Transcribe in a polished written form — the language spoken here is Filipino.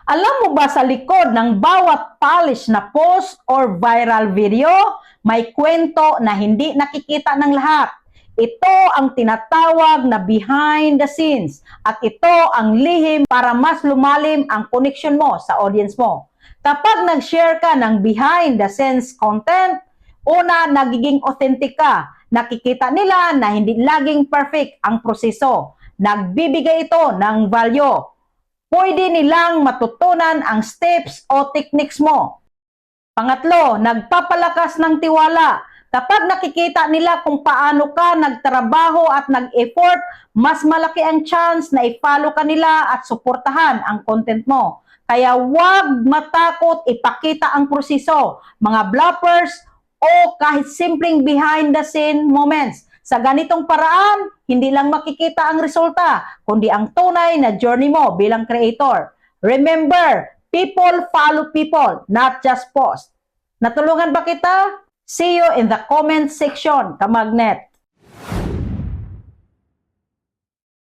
Alam mo ba sa likod ng bawat polish na post or viral video, may kwento na hindi nakikita ng lahat. Ito ang tinatawag na behind the scenes at ito ang lihim para mas lumalim ang connection mo sa audience mo. Kapag nag-share ka ng behind the scenes content, una, nagiging authentic ka. Nakikita nila na hindi laging perfect ang proseso. Nagbibigay ito ng value. Pwede nilang matutunan ang steps o techniques mo. Pangatlo, nagpapalakas ng tiwala. Kapag nakikita nila kung paano ka nagtrabaho at nag-effort, mas malaki ang chance na i-follow ka nila at suportahan ang content mo. Kaya huwag matakot ipakita ang proseso, mga bloopers o kahit simpleng behind the scene moments. Sa ganitong paraan, hindi lang makikita ang resulta, kundi ang tunay na journey mo bilang creator. Remember, people follow people, not just post. Natulungan ba kita? See you in the comment section, Kamagnet.